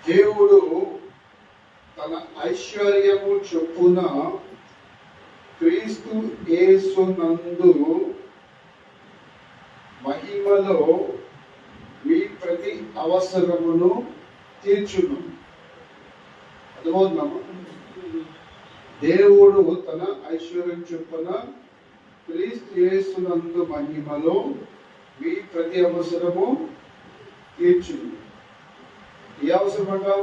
దేవుడు తన ఐశ్వర్యము చొప్పున క్రీస్తు యేసునందు మహిమలో మీ ప్రతి అవసరమును తీర్చును. అర్థమవుతున్నాము. దేవుడు తన ఐశ్వర్యం చొప్పున క్రీస్తు యేసునందు మహిమలో మీ ప్రతి అవసరము తీర్చును. ఏ అవసరం అంటాం?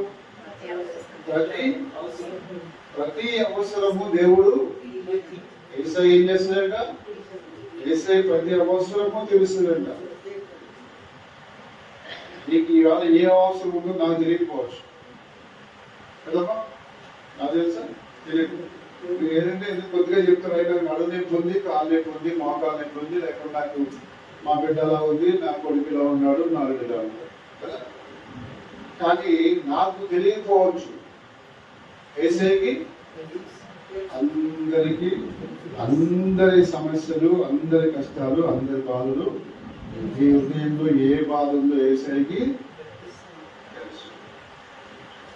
ప్రతి అవసరము దేవుడు యేసయ్య ఏం చేస్తాడంట? యేసయ్య ప్రతి అవసరము తెలుస్తుందంట. నీకు ఇవాళ ఏ అవసరం ఉందో నాకు తెలియకపోవచ్చు కదమ్మా, నాకు తెలుసా? తెలియదు. మీరు ఏదంటే ఎందుకు కొద్దిగా చెప్తారు, అయినా నడు నొప్పి ఉంది, కాలు నొప్పి ఉంది, మోకాలు నొప్పి ఉంది, లేకపోతే నాకు మా బిడ్డ అలా ఉంది, నా కొడుకు ఇలా ఉన్నాడు, నా బిడ్డ ఇలా ఉన్నాడు కదా. కానీ నాకు తెలియకపోవచ్చు. యేసయ్యకి అందరికీ అందరి సమస్యలు, అందరి కష్టాలు, అందరి బాధలు, ఈ హృదయంలో ఏ బాధ ఉందో యేసయ్యకి తెలుసు.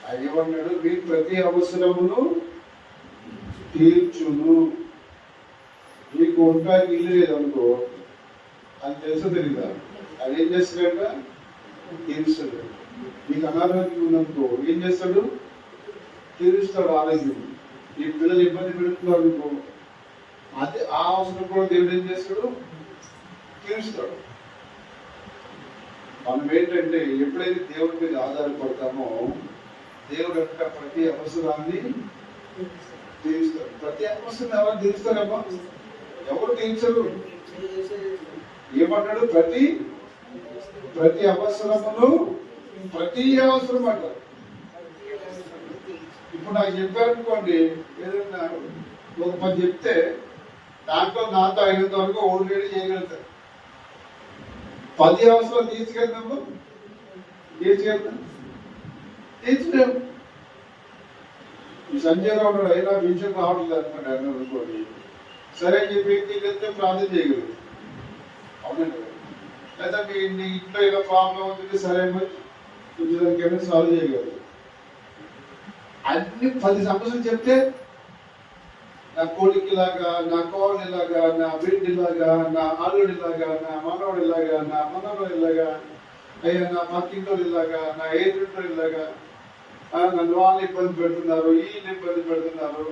ఆయన ఏమన్నాడు? మీ ప్రతి అవసరమును తీర్చును. నీకు ఉండడానికి ఇల్లు లేదనుకో, అది తెలుసో తెలీదా? అది ఏం చేస్తాడంట? తీరుస్తాడు. నీకు అనారోగ్యం ఉందనుకో, ఏం చేస్తాడు? తీరుస్తాడు ఆరోగ్యం. నీ పిల్లలు ఇబ్బంది పెడుతున్నారు అనుకో, అది ఆ అవసరం కూడా దేవుడు ఏం చేస్తాడు? తీరుస్తాడు. మనం ఏంటంటే ఎప్పుడైతే దేవుడి మీద ఆధారపడతామో, దేవుడు అంట ప్రతి అవసరాన్ని తీరుస్తాడు. ప్రతి అవసరం ఎవరు తీరుస్తారమ్మా? ఎవరు తీర్చరు. ఏమన్నాడు? ప్రతి అవసరమును, ప్రతి అవసరం అంటారు. ఇప్పుడు నాకు చెప్పారనుకోండి, ఏదైనా ఒక పని చెప్తే దాంట్లో నాతో అయినంత వరకు ఓడిరేడి చేయగలుగుతారు. 10 అవసరాలు తీర్చగలుగుతాము? తీర్చలేము. ఈ సంజయ్ రావు ఉన్నాడు, అయినా విషయం రావట్లేదు అనుకోండి, అన్న అనుకోండి, సరే అని చెప్పి ఇంటికి వెళ్తే ప్రార్థన చేయగలరు. అవునండి. లేదా మీ ఇంట్లో ఏదో ప్రాబ్లం ఉంటుంది, సరే కొంచెం దానికైనా సాల్వ్ చేయగలరు. అన్ని 10 సమస్యలు చెప్తే నా కొడుకు ఇలాగా, నా కోడలు ఇలాగా, నా బిడ్డ ఇలాగా, నా అల్లుడు ఇలాగా, నా మనవడు ఇలాగా, నా మనవడు ఇలాగా, అయ్యా నా పక్కింటోళ్ళు ఇలాగా, నా ఎదురింటో ఇలాగా, నన్ను వాళ్ళు ఇబ్బంది పెడుతున్నారు, ఈయన ఇబ్బంది పెడుతున్నారు,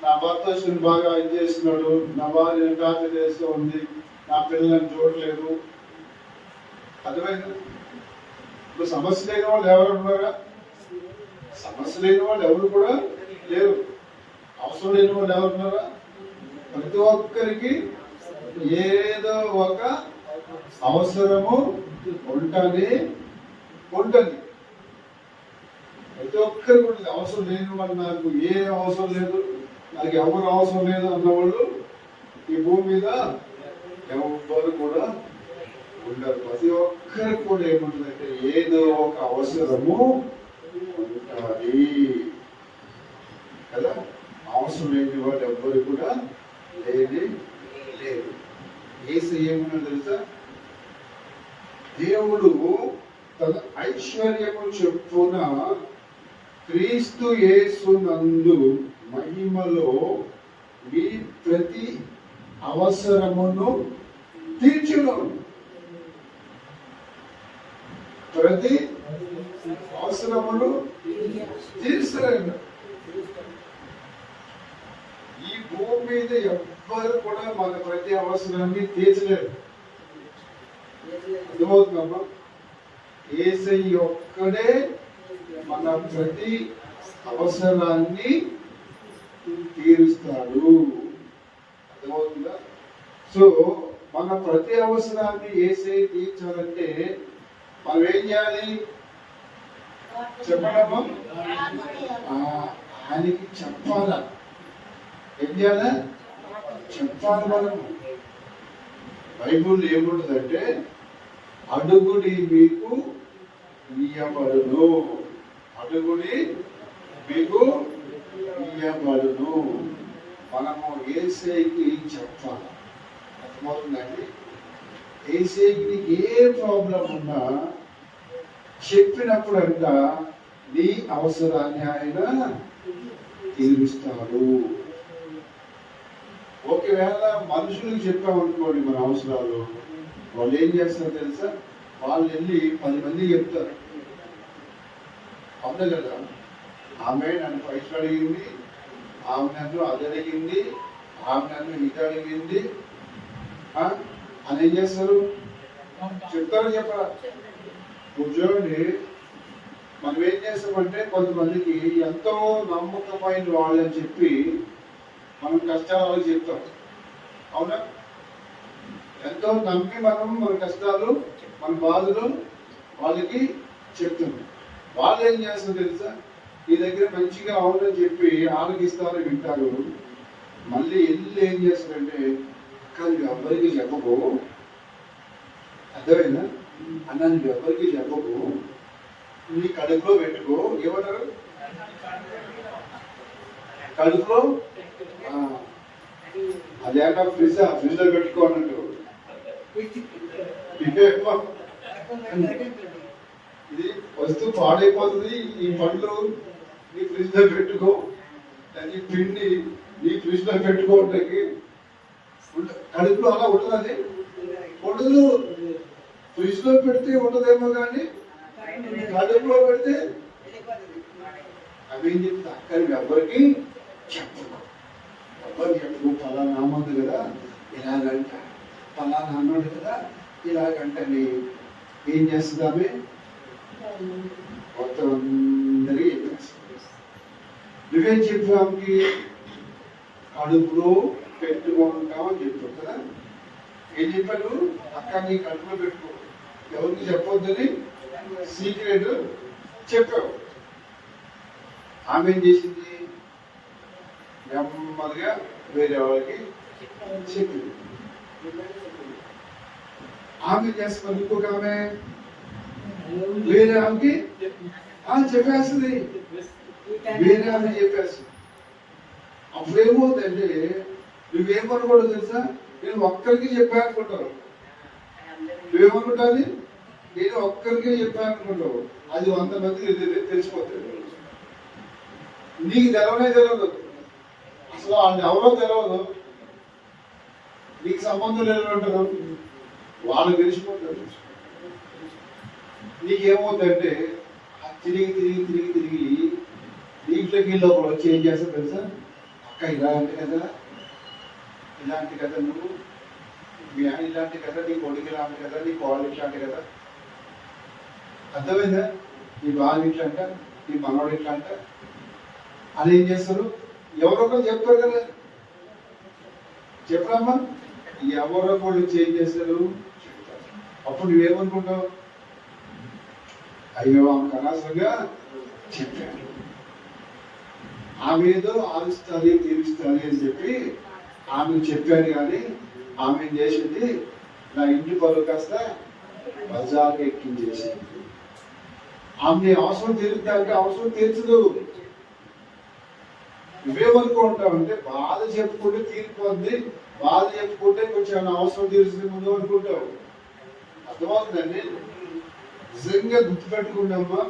నా భర్త బాగా ఇది చేస్తున్నాడు, నా భార్య టార్చర్ చేస్తూ ఉంది, నా పిల్లలను చూడలేదు. అర్థమైంది? ఇప్పుడు సమస్య లేని వాళ్ళు ఎవరు ఉన్నారా? సమస్య లేని వాళ్ళు ఎవరు కూడా లేరు. అవసరం లేని వాళ్ళు ఎవరున్నారా? ప్రతి ఒక్కరికి ఏదో ఒక అవసరము ఉంటుంది. ప్రతి ఒక్కరికి ఉంటుంది. అవసరం లేని వాళ్ళు, నాకు ఏ అవసరం లేదు, నాకు ఎవరు అవసరం లేదు అన్నవాళ్ళు ఈ భూమి మీద ఎవరు కూడా ఉండరు. ప్రతి ఒక్కరికి కూడా ఏముంటుందంటే ఏదో ఒక అవసరము ఉంటుంది కదా. అవసరం లేని వాళ్ళు ఎవ్వరు కూడా లేదు. యేసు ఏమన్నా తెలుసా? దేవుడు తన ఐశ్వర్యము చొప్పున క్రీస్తు యేసునందు మహిమలో మీ ప్రతి అవసరమును తీర్చును. ప్రతి అవసరమును తీర్చలేడు. ఈ భూమి మీద ఎవ్వరు కూడా మన ప్రతి అవసరాన్ని తీర్చలేరు. అర్థమవుతుందమ్మా? యేసయ్య ఒక్కడే మన ప్రతి అవసరాన్ని తీరుస్తాడు. అర్థమవుతుందా? సో మన ప్రతి అవసరాన్ని యేసయ్య తీర్చాలంటే మనం ఏం చేయాలి చెప్పడము? ఆయనకి చెప్పాలా? ఏం చేయాలా? చెప్పాలి. మనము బైబుల్ ఏముంటుందంటే అడుగుడి మీకు ఇయ్యబడును, అడుగుడి మీకు ఇయ్యబడును. మనము యేసయ్యకి చెప్పాలి. అర్థమవుతుందండి? యేసయ్యకి ఏ ప్రాబ్లం ఉన్నా చెప్పినప్పుడు అంట నీ అవసరాన్ని ఆయన తీరుస్తాడు. ఒకవేళ మనుషులకు చెప్పామనుకోండి మన అవసరాలు, వాళ్ళు ఏం చేస్తారు తెలుసా? వాళ్ళు వెళ్ళి 10 మంది చెప్తారు. అవును కదా, ఆమె నన్ను పైసలు అడిగింది, ఆమె నన్ను అది అడిగింది, ఆమె నన్ను ఇది అడిగింది అని ఏం చేస్తారు? చెప్తారు చెప్పరా? చూడండి, మనం ఏం చేస్తామంటే కొంతమందికి ఎంతో నమ్మకమైన వాళ్ళని చెప్పి మనం కష్టాలు వాళ్ళకి చెప్తాం. అవునా? ఎంతో నమ్మి మనం మన కష్టాలు మన బాధలు వాళ్ళకి చెప్తున్నాం. వాళ్ళు ఏం చేస్తారు తెలుసా? ఈ దగ్గర మంచిగా అవునని చెప్పి ఆలోకిస్తారు, వింటారు. మళ్ళీ వెళ్ళి ఏం చేస్తారంటే, కానీ ఎవరికి చెప్పకు, అర్థమైందా అన్న, నువ్వు ఎవరికి చెప్పకు, నీ కడుపులో పెట్టుకో. ఏమంటారు? కడుపులో అదేట ఫ్రిడ్జ్ లో పెట్టుకో అన్నట్టు. ఇది వస్తువు పాడైపోతుంది, ఈ పండ్లు నీ ఫ్రిడ్జ్ లో పెట్టుకో, ఈ పిండి నీ ఫ్రిడ్జ్ లో పెట్టుకోవడానికి కడుపులో అలా ఉంటుంది. అది ఉండదు. ఫ్రిడ్జ్ లో పెడితే ఉండదేమో కానీ కడుపులో పెడితే అవేం చెప్తా, అక్కడ ఎవరికి చెప్పు, ఎవరికి చెప్పు. ఫలానా అమ్మదు కదా ఇలాగంట, ఫలానా అన్నాడు కదా ఇలాగంటని ఏం చేస్తుంది ఆమె? మొత్తం అందరికీ చెప్పేస్తుంది. నువ్వేం చెప్పు ఆమెకి? కడుపులో పెట్టుకుంటామని చెప్పావు కదా. ఏం చెప్పాడు? అక్క నీ కడుపులో పెట్టుకో, ఎవరికి చెప్పొద్దని సీక్రెట్ చెప్పావు. ఆమె ఏం చేసింది? నెమ్మదిగా వేరే వాళ్ళకి చెప్పింది. ఆమె చేస్తున్న ఇంకొక ఆమె వేరే ఆమెకి చెప్పేస్తుంది, వేరే ఆమె చెప్పేస్తుంది. అప్పుడు ఏమవుతుందంటే నువ్వేమనుకోవడం తెలుసా? నేను ఒక్కరికి చెప్పాను అనుకుంటావు. నువ్వేమనుకుంటావు? నేను ఒక్కరికే చెప్పాను అనుకుంటావు. అది 100 మందికి తెలిసిపోతుంది. నీకు తెలవనే తెలియదు, అసలు వాళ్ళు ఎవరో తెలియదు, నీకు సంబంధం లేని ఉంటారు, వాళ్ళు తెలిసిపోతారు. నీకేమవుతుందంటే తిరిగి తిరిగి తిరిగి తిరిగి దీంట్లోకి లోపల వచ్చి ఏం చేస్తావు తెలుసా? అక్క ఇలాంటి కదా, ఇలాంటి కదా, నువ్వు మీ ఆయన ఇలాంటి కదా, నీ కొడుకు ఇలాంటి కదా, నీ కోళ్ళు ఇట్లాంటి కదా. అర్థమైందా? నీ బాగా ఇట్లా అంట, నీ మనవాడు ఇట్లా అంట అని ఏం చేస్తారు? ఎవరొకరు చెప్తారు కదా. చెప్పరామ్మా? ఎవరొకళ్ళు చేంజ్ చేస్తారు, చెప్తారు. అప్పుడు నువ్వేమనుకుంటావు? అయ్యో ఆమెకు అనవసరంగా చెప్పాను, ఆమె ఏదో ఆలుస్తుంది తీరుస్తుంది అని చెప్పి ఆమెకు చెప్పాను. కానీ ఆమె ఏం చేసింది? నా ఇంటి పరువు కాస్త బజార్కి ఎక్కించేసింది. ఆమె అవసరం తీరుద్దానికి అవసరం తీర్చదు. నువ్వేమనుకుంటావు అంటే బాధ చెప్పుకుంటే తీరిపోద్ది, బాధ చెప్పుకుంటే కొంచెం అవసరం తీరుస్తుంది ముందు అనుకుంటావు. అర్థమవుతుందండి? నిజంగా గుర్తుపెట్టుకున్నామా,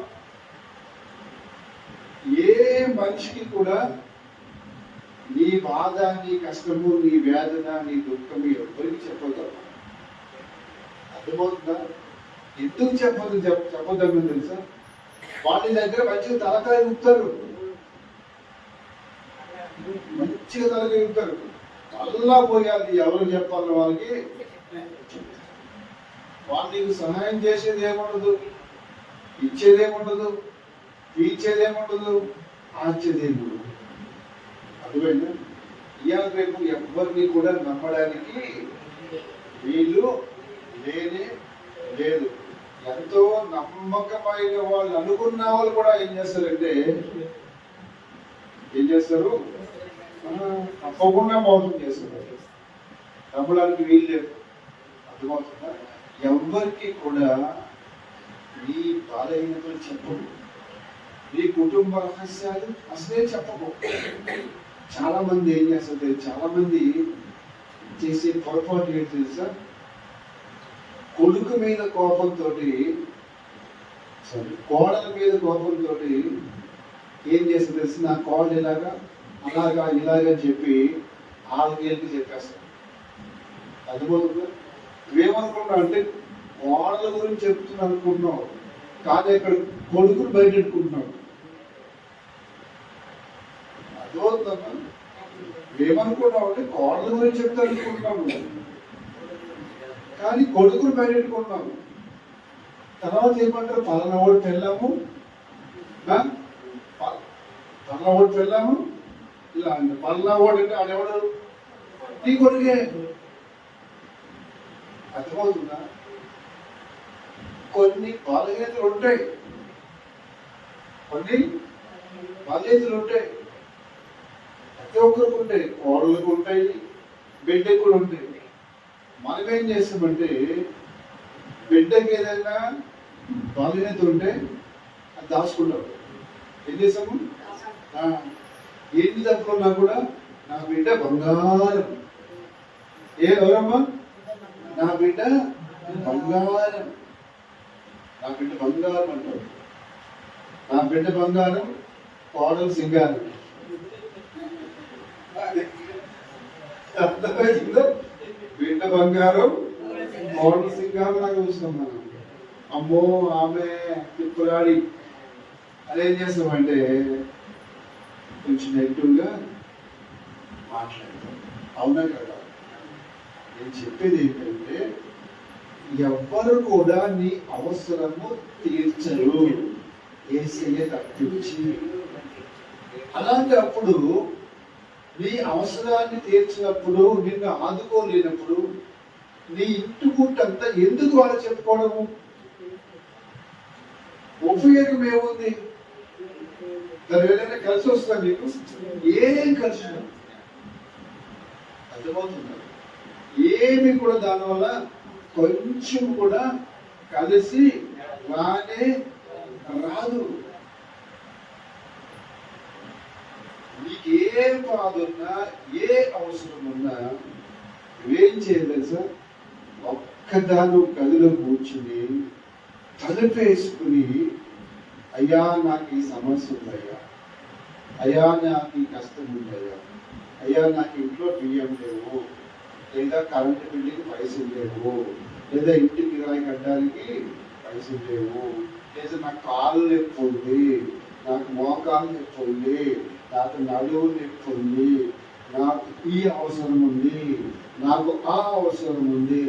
ఏ మనిషికి కూడా నీ బాధ, నీ కష్టము, నీ వేదన, నీ దుఃఖము ఎవరికి చెప్పగలవా? అర్థమవుతుందా? ఎందుకు చెప్పొద్దని తెలుసా? వాళ్ళ దగ్గర మంచిగా తలకాయ ఊపుతారు, మంచిగా తలకాయ ఊపుతారు. అల్లా పోయాలి ఎవరు చెప్పాలి వాళ్ళకి. వాళ్ళు నీకు సహాయం చేసేది ఏముండదు, ఇచ్చేదేముండదు, తీర్చేదేముండదు, ఆర్చేదేముండదు. అర్థమైందా? ఇవాళ రేపు ఎవరిని కూడా నమ్మడానికి వీళ్ళు లేనే లేదు. ఎంతో నమ్మకమైన వాళ్ళు అనుకున్న వాళ్ళు కూడా ఏం చేస్తారు? తప్పకుండా మోసం చేస్తారు. నమ్మడానికి వీలు లేదు. అర్థమవుతుందా? ఎవరికి కూడా నీ బలహీనతలు చెప్పకు, నీ కుటుంబ రహస్యాలు అసలే చెప్పకు. చాలా మంది ఏం చేస్తారు? చాలా మంది చేసే పొరపాటు ఏంటి తెలుసా? కొడుకు మీద కోపంతో సరే, కోడల మీద కోపంతో ఏం చేస్తుంది తెలిసి, నా కోడలు ఇలాగా అలాగా ఇలాగా చెప్పి వాళ్ళకి చెప్పేస్తాను. అర్థమవుతుందా? నువ్వేమనుకుంటున్నావు అంటే కోడల గురించి చెప్తున్నా అనుకుంటున్నావు, కానీ ఇక్కడ కొడుకును బయట పెట్టుకుంటున్నావు. అర్థమవుతుందమ్మా? ఏమనుకుంటున్నావు అంటే కోడల గురించి చెప్తా అనుకుంటున్నావు, కానీ కొడుకును బయట పెట్టుకుంటున్నావు. తర్వాత ఏమంటారు, పలానావాడు పెళ్ళాము, పలానావాడు పెళ్ళాము ఇలా అంటే, పలానావాడు అంటే ఆడెవడు? నీ కొడుకే. అర్థమవుతుందా? కొన్ని బలహీనతలు ఉంటాయి, కొన్ని బలహీనతలు ఉంటాయి. ప్రతి ఒక్కరికి ఉంటాయి, కోడలకు ఉంటాయి, బిడ్డకు కూడా ఉంటాయి. మనం ఏం చేస్తామంటే బిడ్డకి ఏదైనా బలహీనత ఉంటే అది దాచుకుంటాం. ఏం చేస్తాము? ఏంటి తప్పుకున్నా కూడా నా బిడ్డ బంగారం. ఎవరమ్మా? నా బిడ్డ బంగారం, నా బిడ్డ బంగారం అంటారు. నా బిడ్డ బంగారం, కోడలు సింగారం. అర్థమైందో? బిడ్డ బంగారం, కోడలు సింగారం లాగా చూస్తాం మనం. అమ్మో ఆమె తిప్పులాడి అదేం చేస్తామంటే కొంచెం నెగిటివ్గా మాట్లాడతాం. అవునా కదా? నేను చెప్పేది ఏంటంటే ఎవ్వరు కూడా నీ అవసరము తీర్చరు, యేసయ్య తప్పించి. అలాంటప్పుడు నీ అవసరాన్ని తీర్చినప్పుడు, నిన్ను ఆదుకోలేనప్పుడు నీ ఇంటి గుట్టంతా ఎందుకు వాళ్ళు చెప్పుకోవడము? ఉపయోగం ఏముంది? దాని ఏదైనా కలిసి వస్తా నీకు? ఏం కలిసి అర్థమవుతుంది? ఏమి కూడా దానివల్ల కొంచెం కూడా కలిసి రానే రాదు. నీకే బాధ ఉన్నా, ఏ అవసరం ఉన్నా నువ్వేం చేయాలి సార్? ఒక్కదాను గదిలో కూర్చుని తలుపేసుకుని, అయ్యా నాకు ఈ సమస్య ఉందయ్యా, అయ్యా నాకు ఈ కష్టం ఉందయ్యా, అయ్యా నాకు ఇంట్లో బియ్యం లేవు, లేదా కరెంటు బిల్లుకి పైసలు లేవు, లేదా ఇంటి కిరాయి కట్టడానికి పైసలు లేవు, లేదా నాకు కాళ్ళు నొప్పి ఉంది, నాకు మోకాలు నొప్పి ఉంది, నాకు నడువు నొప్పి ఉంది, నాకు ఈ అవసరం ఉంది, నాకు ఆ అవసరం ఉంది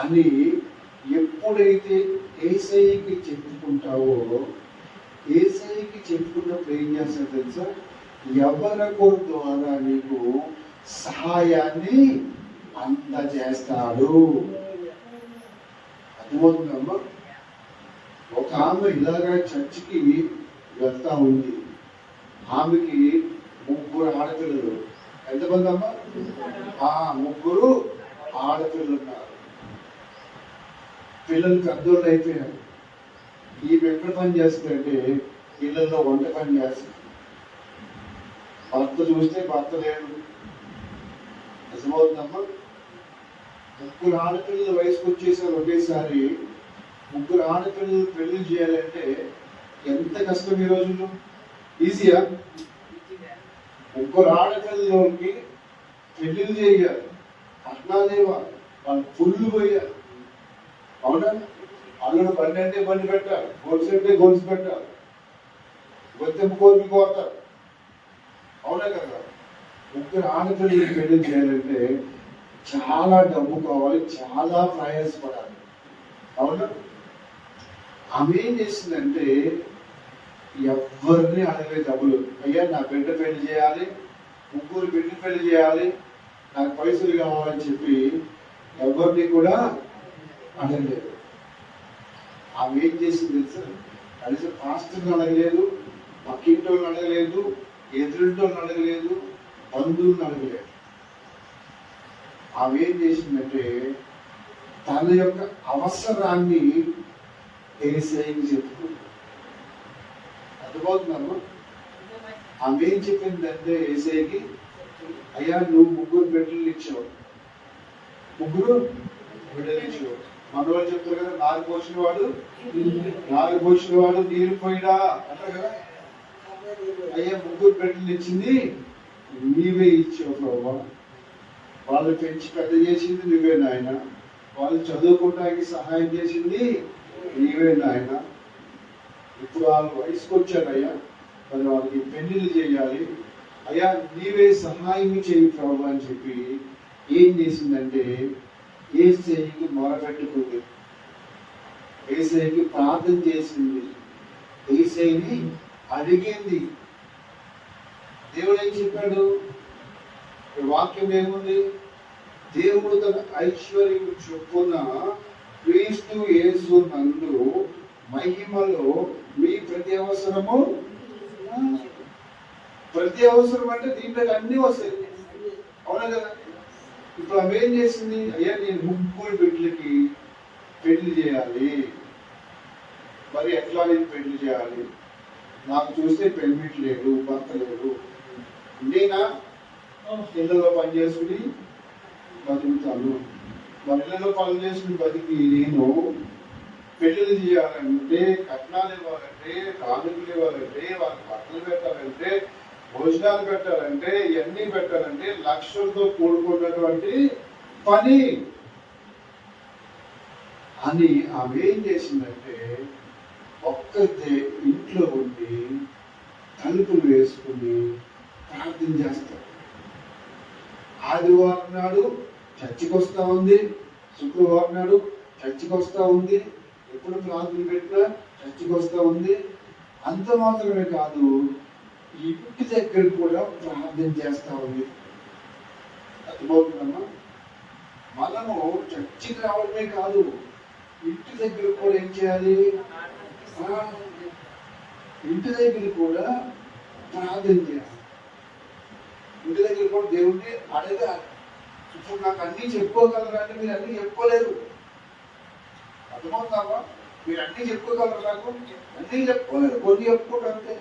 అని ఎప్పుడైతే యేసయ్యకి చెప్పుకుంటావో, యేసయ్యకి చెప్పుకున్నప్పుడు ఏం చేస్తావు తెలుసా? ఎవరికో ద్వారా నీకు సహాయాన్ని అందజేస్తాడు. అర్థమవుతుందమ్మా? ఒక ఆమె ఇలాగా చర్చికి వెళ్తా ఉంది. ఆమెకి 3 ఆడపిల్లలు. ఎంతమంది అమ్మా? 3 ఆడపిల్లలు ఉన్నారు. పిల్లలు పెద్దోళ్ళు అయిపోయారు. ఈమె ఎక్కడ పని చేస్తుందంటే ఇళ్ళల్లో వంట పని చేస్తుంది. భర్త చూస్తే భర్త లేడు. నిజమవుతుందమ్మా? 3 ఆడపిల్లల వయసుకు వచ్చేసారు ఒకేసారి. 3 ఆడపిల్లలు పెళ్లి చేయాలంటే ఎంత కష్టం ఈ రోజుల్లో? ఈజీయా? 3 ఆడపిల్లలకి పెళ్లిళ్ళు చేయాలి, కట్నాలేవా, వాళ్ళు పుల్లు పోయారు. అవునా? అల్లుడు బండి అంటే బండి పెట్టాలి, గొలుసు అంటే గొలుసు పెట్టాలి, గొంతెంపు కోరిక కోరుతారు. అవునా కదా? 3 ఆడపిల్లలకి పెళ్లి చేయాలంటే చాలా డబ్బు కావాలి, చాలా ప్రయాసపడాలి. అవునా? ఆమె ఏం చేసిందంటే ఎవరిని అడగలేదు డబ్బులు. అయ్యా నా బిడ్డ పెళ్లి చేయాలి, 3 బిడ్డ పెళ్లి చేయాలి, నాకు పైసలు కావాలని చెప్పి ఎవరిని కూడా అడగలేదు. ఆమె ఏం చేసింది తెలుసా? కనీసం పాస్టర్ని అడగలేదు, పక్కింటోళ్ళని అడగలేదు, ఎదురింటోళ్ళని అడగలేదు, బంధువులను అడగలేదు. ఆమె ఏం చేసిందంటే తన యొక్క అవసరాన్ని యేసయ్యకి చెప్పుకుంది. అర్థమవుతుందమ్మా? ఆమె ఏం చెప్పిందంటే యేసయ్యకి, అయ్యా నువ్వు 3 బిడ్డలు ఇచ్చావు, 3 బిడ్డలు ఇచ్చావు, మన వాళ్ళు చెప్తారు కదా, నారు పోసిన వాడు నీరు పోయినా అంటారు కదా. అయ్యా 3 బిడ్డలు ఇచ్చింది నీవే ఇచ్చావు ప్రభా, వాళ్ళు పెంచి పెద్ద చేసింది నువ్వే నాయన, వాళ్ళు చదువుకోవడానికి సహాయం చేసింది నీవే నాయన. ఇప్పుడు వాళ్ళు వయసుకు వచ్చారయ్యా, మరి వాళ్ళకి పెళ్లిళ్ళు చేయాలి అయ్యా, నీవే సహాయం చేయి ప్రభు అని చెప్పి ఏం చేసిందంటే యేసయ్యకి మొరపెట్టుకుంది, యేసయ్యకి ప్రార్థన చేసింది, యేసయ్యని అడిగింది. దేవుడు ఏం చెప్పాడు? వాక్యం ఏముంది? దేవుడు తన ఐశ్వర్యం చొప్పున క్రీస్తు యేసు నందు మహిమలో మీ ప్రతి అవసరము, ప్రతి అవసరం అంటే దీంట్లో అన్ని వస్తాయి, అవునా కదా. ఇప్పుడు ఆమె ఏం చేసింది? అయ్యా నేను 3 బిడ్డలకి పెళ్లి చేయాలి, మరి ఎట్లా నేను పెళ్లి చేయాలి? నాకు చూస్తే పెళ్లిట్ లేదు, భర్త లేదు, నేనా ఇళ్లలో పని చేసుకుని బతుకుతాను. మరి ఇళ్లలో పని చేసుకుని బతికి నేను పెళ్లిళ్ళు చేయాలంటే, కట్నాలు ఇవ్వాలంటే, కానుకలు ఇవ్వాలంటే, వాళ్ళకి బట్టలు పెట్టాలంటే, భోజనాలు పెట్టాలంటే, ఇవన్నీ పెట్టాలంటే లక్షలతో కూడుకున్నటువంటి పని అని ఆమె ఏం చేసిందంటే ఒక్కతే ఇంట్లో ఉండి తలుపులు వేసుకుని ప్రార్థన చేస్తారు. ఆదివారం నాడు చర్చికి వస్తా ఉంది, శుక్రవారం నాడు చర్చికి వస్తా ఉంది, ఎప్పుడు ప్రార్థన పెట్టినా చర్చికి వస్తా ఉంది. అంత మాత్రమే కాదు, ఇంటి దగ్గర కూడా ప్రార్థన చేస్తా ఉంది. అర్థమవుతుందమ్మా? మనము చర్చికి రావడమే కాదు, ఇంటి దగ్గర కూడా ఏం చేయాలి? ఇంటి దగ్గర కూడా ప్రార్థన చేయాలి. ఇంటి దగ్గర కూడా దేవుణ్ణి అడగాలి. ఇప్పుడు నాకు అన్ని చెప్పుకోగలరా అంటే మీరు అన్ని చెప్పుకోలేరు. అర్థమవుతావా? మీరు అన్ని చెప్పుకోగలరు, నాకు అన్ని చెప్పుకోలేరు, కొన్ని చెప్పుకోవడం అంతే.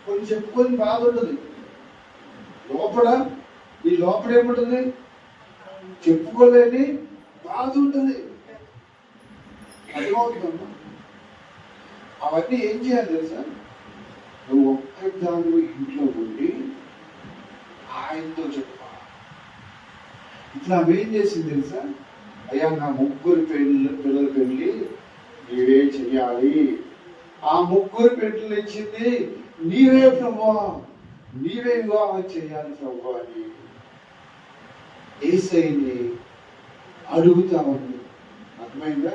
కొన్ని చెప్పుకొని బాధ ఉంటుంది లోపల, ఈ లోపల ఏముంటుంది? చెప్పుకోలేని బాధ ఉంటుంది. అర్థమవుతుందమ్మా? అవన్నీ ఏం చేయాలి తెలుసా? నువ్వు ఒక్కదాని ఇంట్లో ఉండి ఆయనతో చెప్పాలి. ఇట్లా ఏం చేసింది తెలుసా? అయ్యా నా 3 పిల్లల పెళ్లి నీవే చెయ్యాలి, ఆ 3 పెళ్లిళ్ళు ఇచ్చింది నీవే ప్రభువా, నీవే వివాహం చేయాలి ప్రభువా అని యేసయ్యని అడుగుతా ఉంది. అర్థమైందా?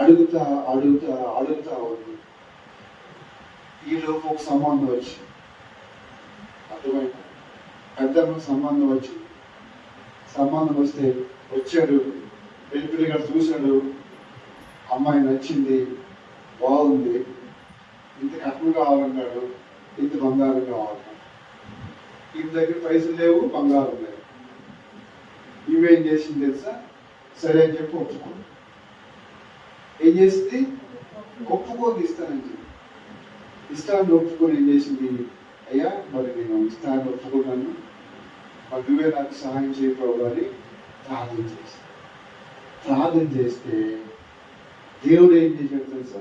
అడుగుతా అడుగుతా అడుగుతా ఉంది. ఈలోపు ఒక సంబంధం వచ్చింది. అర్థమైందా? పెద్ద సంబంధం వచ్చింది. సంబంధం వస్తే వచ్చాడు, పెళ్లి గారు చూశాడు, అమ్మాయి నచ్చింది, బాగుంది, ఇంత కట్నం కావాలన్నాడు, ఇంత బంగారం కావాలన్నాడు. ఇంటి దగ్గర పైసలు లేవు, బంగారం లేవు. ఇవేం చేసింది తెలుసా? సరే అని చెప్పి ఒప్పుకోండి. ఏం చేసింది? ఒప్పుకొని ఇస్తానని చెప్పి ఇస్తాను ఒప్పుకొని ఏం చేసింది? అయ్యా మరి నేను ఇస్తాను ఒప్పుకున్నాను, మరి నువ్వే నాకు సహాయం చేయకపోవాలి ప్రార్థన చేసి ప్రార్థన చేస్తే దేవుడు ఏం చేశాడు తెలుసా?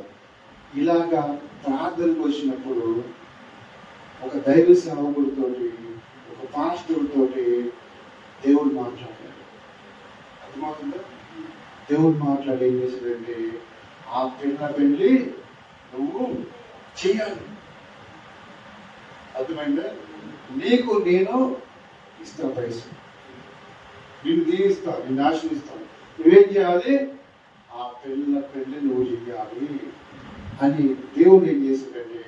ఇలాగా ప్రార్థనకు వచ్చినప్పుడు ఒక దైవ సేవకుడితో, ఒక పాస్టర్ తోటి దేవుడు మాట్లాడాడు. అర్థమవుతుందా? దేవుడు మాట్లాడి ఏం చేశాడంటే ఆ పెళ్లి నువ్వు చేయాలి. అర్థమైందా? నీకు నేను ఇస్తాను పైసలు, నేను దీవిస్తాను, నేను ఆశ్రయిస్తాను, నువ్వేం చేయాలి? ఆ పెళ్లి నువ్వు చేయాలి అని దేవుడు ఏం చేశాడంటే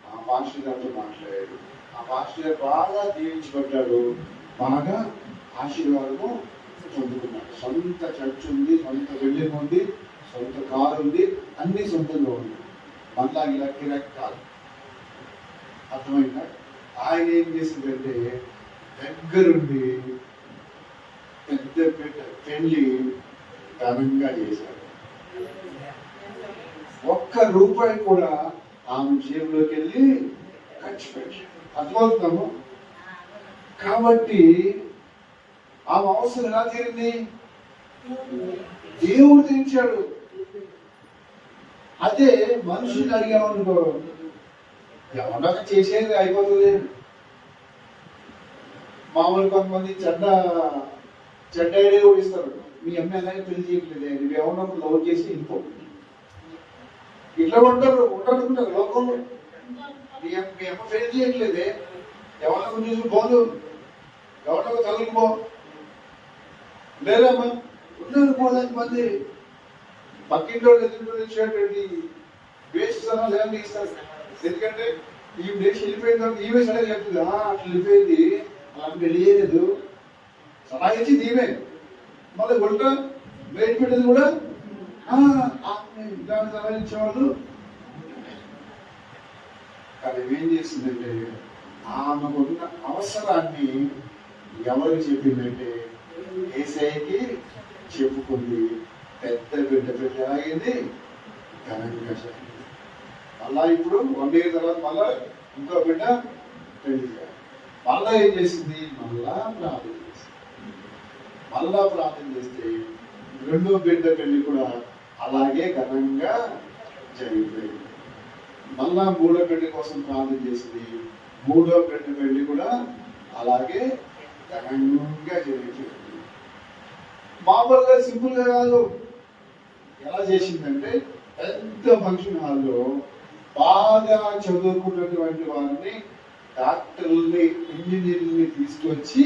ఆ మాస్టర్ గారితో మాట్లాడాడు. ఆ మాస్టర్ గారు బాగా దీవించబడ్డాడు, బాగా ఆశీర్వాదము పొందుకున్నాడు. సొంత చర్చ్ ఉంది, సొంత బిల్డింగ్ ఉంది, సొంత కారు ఉంది, అన్ని సొంతంగా ఉంది. మళ్ళా ఇలా కిరాక్ కాదు. అర్థమైందా? ఆయన ఏం చేసిందంటే దగ్గరుండి పెద్ద పెళ్లి ఘనంగా చేశాడు. ₹1 కూడా ఆమె జేబులోకి వెళ్ళి ఖర్చు పెట్టాడు. అర్థమవుతున్నాము? కాబట్టి ఆమె అవసరం ఎలా తీరింది? దేవుడు తీర్చాడు. అదే మనుషుల్ని అడిగామనుకో ఎవరో చేసేది అయిపోతుంది. మామూలు కొంతమంది చెడ్డ ఐడియా కూడా ఇస్తారు. మీ అమ్మాయి అలాగే పెళ్లి చేయట్లేదు, నువ్వు ఎవరో లవ్ చేసి ఇంకో ఇట్లా ఉంటారు లోకంలో. మీ అమ్మ పెళ్లి చేయట్లేదే, ఎవరినో చూసి పోదు, ఎవరినో తగులుకుపో లేదమ్మా ఉన్నారు పోదానికి మంది పక్కింట్లో ఎదుర్కొనేటువంటి వేస్ట్ స్థానాలు ఏమన్నా ఇస్తారు. ఎందుకంటే ఈ దేశం వెళ్ళిపోయిన తర్వాత ఈమె సరే చెప్తుంది, అట్లా వెళ్ళిపోయింది అలా పెళ్లి చేయలేదు సలహా ఇచ్చింది ఈమె. మళ్ళీ ఉల్టా బయట పెట్టేది కూడా దాన్ని సలహా ఇచ్చేవాళ్ళు. కానీ ఏం చేసిందంటే ఆమెకున్న అవసరాన్ని ఎవరికి చెప్పిందంటే యేసయ్యకి చెప్పుకుంది. పెద్ద బిడ్డ ఆగింది, ఘనంగా జరిగింది. మళ్ళా ఇప్పుడు 1 year తర్వాత మళ్ళా ఇంకో బిడ్డ పెళ్లి చేయాలి. మళ్ళా ఏం చేసింది, మళ్ళా ప్రార్థన చేస్తే రెండో బిడ్డ పెళ్లి కూడా అలాగే ఘనంగా జరిగిపోయింది. మళ్ళా మూడో బిడ్డ కోసం ప్రార్థన చేసింది. మూడో బిడ్డ పెళ్లి కూడా అలాగే ఘనంగా జరిగిపోయింది. మామూలుగా సింపుల్ గా కాదు, ఎలా చేసిందంటే పెద్ద ఫంక్షన్ హాల్లో బాగా చదువుకున్నటువంటి వారిని, డాక్టర్ని, ఇంజనీర్ని తీసుకొచ్చి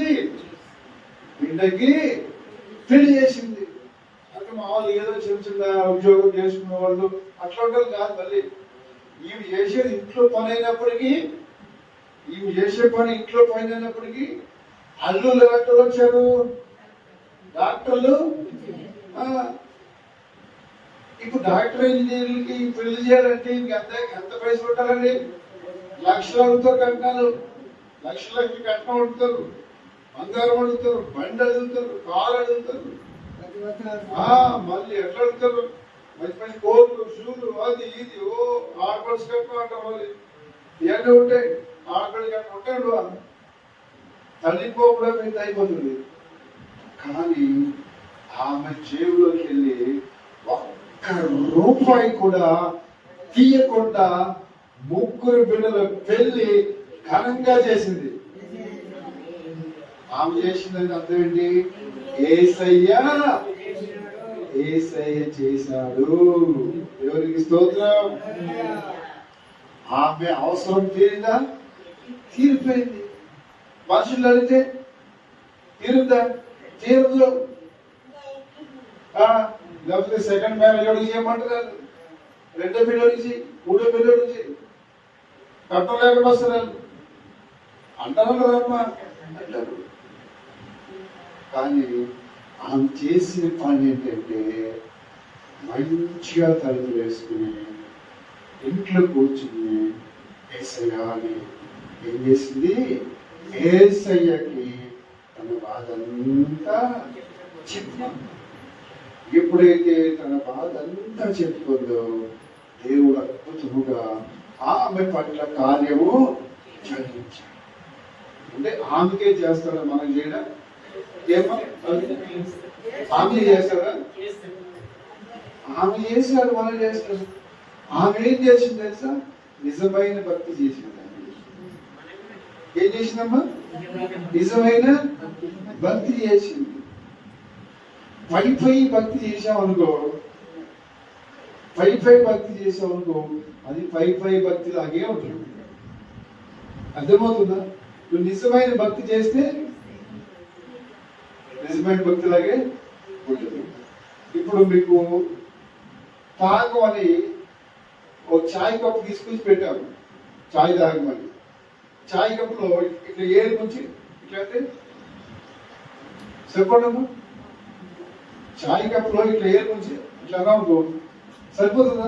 బిడ్డకి పెళ్లి చేసింది. అంటే మామూలు ఏదో చిన్న ఉద్యోగం చేసుకునే వాళ్ళు అట్లా ఉంటారు కాదు. మళ్ళీ ఈమె చేసేది ఇంట్లో పని అయినప్పటికీ, అల్లుళ్ళు ఎక్కడ వచ్చారు, డాక్టర్లు. ఇప్పుడు డాక్టర్ ఇంజనీర్లకి పెళ్లి చేయాలంటే ఎంత పైసలు ఉంటారండి? లక్షలతో కట్నాలు, లక్షల కట్నం అడుగుతారు, బంగారం అడుగుతారు, బండి అడుగుతారు, కారు అడుగుతారు. మళ్ళీ ఎట్లా అడుగుతారు? మంచి కోట్లు, షూలు, అది ఇది. ఆడపడుచు కట్నం అంటారు. మళ్ళీ ఇవన్నీ ఉంటాయి, ఆడపడి కట్నం ఉంటాయి. తల్లిపో కూడా పెద్ద అయిపోతుంది. కానీ ఆమె జేబులోకి వెళ్ళి ఒక్క రూపాయి కూడా తీయకుండా 3 బిడ్డల పెళ్లి ఘనంగా చేసింది. ఆమె చేసిందని అర్థం ఏంటి? యేసయ్య చేశాడు. ఎవరికి స్తోత్రం. ఆమె అవసరం తీరిందా? తీరిపోయింది. మనుషులు అడిగితే తీరుందా? తీరదు. లేకపోతే సెకండ్ మ్యారేజ్ అడిగి చేయమంటారు, రెండో పిల్లలు నుంచి, మూడో పిల్లల నుంచి కట్టం లేకుండా వస్తున్నారు అంటారు కదమ్మా అంటారు. కానీ ఆమె చేసిన పని ఏంటంటే మంచిగా తలుపులు వేసుకుని ఇంట్లో కూర్చుని యేసయ్య అని ఏం చేసింది? యేసయ్యకి తన బాధంతా చెప్పింది. ఎప్పుడైతే తన బాధంతా చెప్పుకుందో దేవుడు అద్భుతముగా ఆమె పట్ల కార్యము జరిగించాడు. అంటే ఆమెకే చేస్తాడా, మనం చేయడం? ఏమో ఆమె చేస్తాడా? ఆమె చేశాడు, మనం చేస్తాడు. ఆమె ఏం చేసింది తెలుసా? నిజమైన భక్తి చేసింది. ఏం చేసిందమ్మా? నిజమైన భక్తి చేసింది. పై భక్తి చేసామనుకో, అది పై భక్తి లాగే ఉంటుంది. అర్థమవుతుందా? నువ్వు నిజమైన భక్తి చేస్తే నిజమైన భక్తి లాగే ఉంటుంది. ఇప్పుడు మీకు తాగమని ఒక చాయ్ కప్పు తీసుకొచ్చి పెట్టాము, చాయ్ తాగమని. చాయ్ కప్పులో ఇట్లా ఏడు నుంచి ఇట్లా అంటే చెప్పండమ్మా, చాయ్ కప్పులో ఇట్లా ఏడు నుంచి ఇట్లా అనుకో, సరిపోతుందా?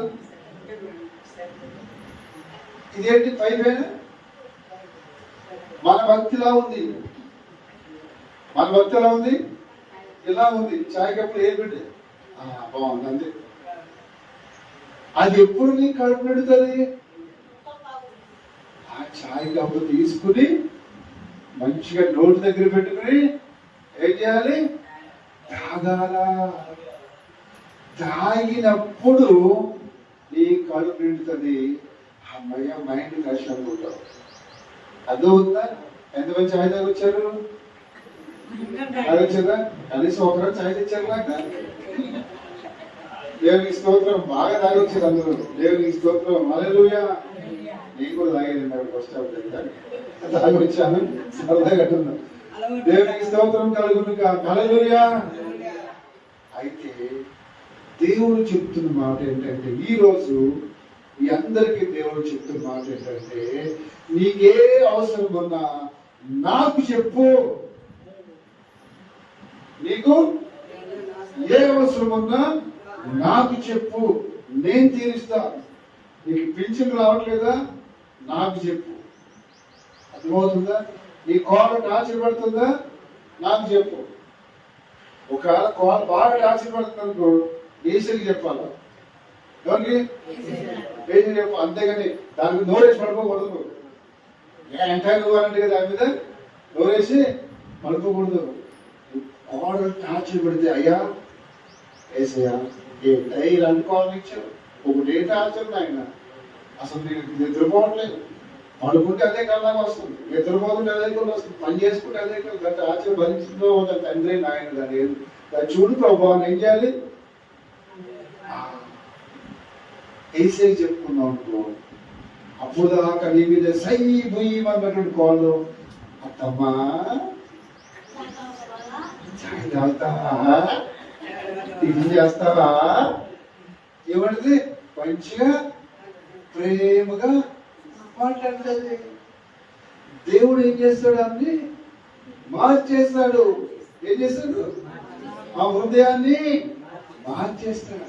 ఇదేంటి పైపైన మన భక్తిలా ఉంది. ఇలా ఉంది. చాయ్ కప్పులో ఏది పెట్టి బాగుంది అంతే. అది ఎప్పుడు నీ కడుపు నిండుతుంది? ఆ చాయ్ కప్పు తీసుకుని మంచిగా నోటి దగ్గర పెట్టుకుని ఏం చేయాలి? తాగాల. తాగినప్పుడు నీ కడుపు నిండుతుంది. అమ్మయ్య మైండ్ ఫ్రెష్ అనుకుంటావు. అర్థమవుతుందా? ఎంతమంది ఛాయ్ తాగొచ్చారు? తాగొచ్చారా? కనీసం ఒకరు ఛాయ్ తెచ్చారు నాకు. దేవునికి స్తోత్రం. బాగా తాగొచ్చారు అందరూ. దేవునికి స్తోత్రం. హల్లెలూయా. నేను కూడా తాగేది ఫస్ట్ హాఫ్ దగ్గర తాగొచ్చాను. సరదాగా అంటున్నాను. దేవునికి స్తోత్రం కలుగును గాక. హల్లెలూయా. అయితే దేవుడు చెప్తున్న మాట ఏంటంటే, ఈ రోజు మీ అందరికీ దేవుడు చెప్తున్న మాట ఏంటంటే, నీకే అవసరం ఉన్నా నాకు చెప్పు. నీకు ఏ అవసరం ఉన్నా నాకు చెప్పు, నేను తీరుస్తా. నీకు పింఛన్ రావట్లేదా? నాకు చెప్పు. అర్థమవుతుందా? నీ కోడ టార్చర్ పడుతుందా? నాకు చెప్పు. ఒకవేళ కోడ బాగా టార్చర్ పడుతుంది అనుకో, ఏసీకి చెప్పాలా? ఎవరికి? ఏసీ చెప్పు. అంతేగాని దానికి నోరేసి పడుకోకూడదు. ఎంటైర్ నువ్వు అంటే దాని మీద నోరేసి పడుకోకూడదు. కోడ టార్చర్ పెడితే, అయ్యా ఏసయ్యా ఏంటైర్ అనుకోవాలని ఇచ్చావు. ఒకటే టార్చర్ ఆయన. అసలు నేను నిద్రపోవట్లేదు. పడుకుంటే అదే కళ్ళగా వస్తుంది, నిద్రపోతుంటే అదే కళ్ళు వస్తుంది, పని చేసుకుంటే అదే కళ్ళు. దాని టార్చర్ భరించుతూ ఉంటాను. తండ్రి నాయన దాన్ని చూడు ప్రభావ, ఏం చేయాలి? ఏసై చెప్పుకున్నాం అనుకో, అప్పుడు దాకా నీ మీద సై బొయ్యి అన్నటువంటి కాళ్ళు. అత్తమ్మా చాయ్ తాగుతావా? టిఫిన్ చేస్తావా? ఏమంటది? మంచిగా ప్రేమగా మాట్లాడుతుంది. దేవుడు ఏం చేస్తాడు? అన్ని మార్చేస్తాడు. ఏం చేస్తాడు? ఆ హృదయాన్ని మార్చేస్తాడు.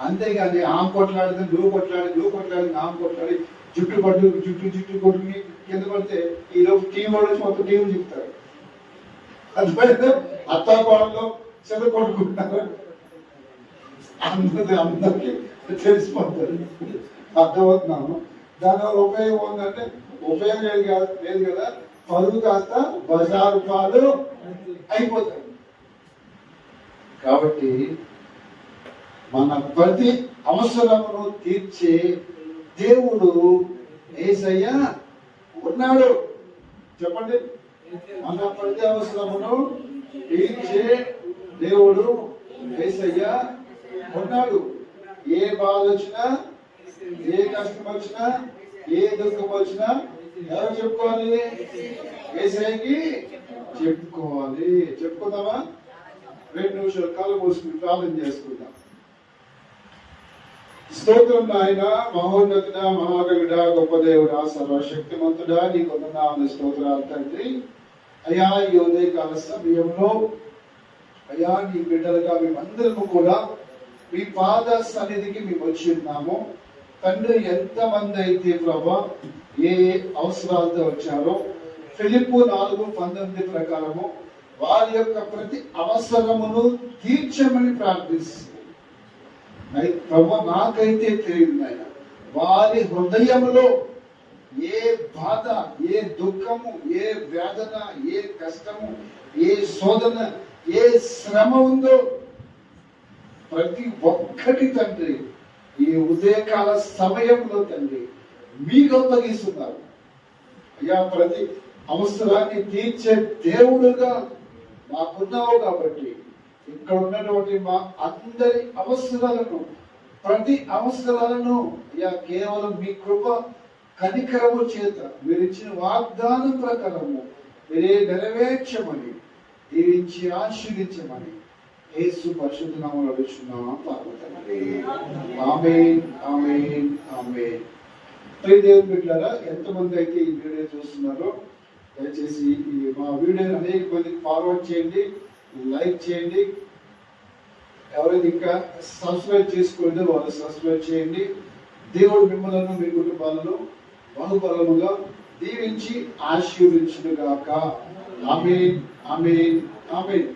అంతేగాని ఆమె కొట్లాడితే నువ్వు కొట్లాడి ఆమె కొట్లాడి జుట్టు కొట్టుకుని కింద పడితే ఈ రోజు టీం వాడు వచ్చి మొత్తం టీం చెప్తారు. అర్థమైతే అత్తా కోడలో చెద కొట్టుకుంటారు. అందరికి తెలిసిపోతారు. అర్థమవుతున్నాము. దానివల్ల ఉపయోగం ఉందంటే ఉపయోగం లేదు కదా. పరుగు కాస్త బజారు పాలు అయిపోతాయి. కాబట్టి మన ప్రతి అవసరమును తీర్చే దేవుడు యేసయ్య ఉన్నాడు. చెప్పండి. మన ప్రతి అవసరమును తీర్చే దేవుడు యేసయ్య ఉన్నాడు. ఏ బాధ వచ్చినా, ఏ కష్టం వచ్చినా, ఏ దుఃఖం వచ్చినా ఎవరు చెప్పుకోవాలి? యేసయ్యకి చెప్పుకోవాలి. చెప్పుకుందామా? 2 నిమిషాలు కాలు మూసుకుని ప్రార్థన చేసుకుందాం. స్తోత్రం నాయన, మహోన్నతుడా, మహాగణుడా, గొప్ప దేవుడా, సర్వశక్తిమంతుడా, నీకు వందనాలు స్తోత్రాలు తండ్రి. అయ్యా ఈ ఉదయకాల సమయంలో అయ్యా నీ బిడ్డలుగా మేమందరము కూడా మీ పాద సన్నిధికి మేము వచ్చి ఉన్నాము తండ్రి. ఎంతమంది అయితే ప్రభా ఏ అవసరాలతో వచ్చారో ఫిలిప్పు 4:19 ప్రకారము వారి యొక్క ప్రతి అవసరమును తీర్చమని ప్రార్థిస్తుంది. ప్రభు నాకైతే తెలియదు నాయన, వారి హృదయంలో ఏ బాధ, ఏ దుఃఖము, ఏ వేదన, ఏ కష్టము, ఏ శోధన, ఏ శ్రమ ఉందో ప్రతి ఒక్కటి తండ్రి ఈ ఉదయకాల సమయంలో తండ్రి మీకు అప్పగిస్తున్నారు. అయ్యా ప్రతి అవసరాన్ని తీర్చే దేవుడుగా మాకున్నావు కాబట్టి ఇక్కడ ఉన్నటువంటి మా అందరి అవసరాలను, ప్రతి అవసరాలను అయ్యా కేవలం మీ కృప కనికరము చేత మీరు ఇచ్చిన వాగ్దానం ప్రకారము మీరే నెరవేర్చమని, దీవించి ఆశీర్వించమని యేసు పరిశుద్ధ నామములో అడుగుచున్నాము తండ్రి. ఆమేన్, ఆమేన్, ఆమేన్. ప్రియ దేవుని బిడ్డలారా, ఎంతమంది అయితే ఈ వీడియో చూస్తున్నారో దయచేసి మా వీడియోని అనేక మందికి ఫార్వర్డ్ చేయండి, లైక్ చేయండి. ఎవరైతే ఇంకా సబ్స్క్రైబ్ చేసుకోలేదో వాళ్ళు సబ్స్క్రైబ్ చేయండి. దేవుడు మిమ్మల్ని మీ కుటుంబాలను బహుబలముగా దీవించి ఆశీర్వదించును గాక. ఆమేన్, ఆమేన్, ఆమేన్.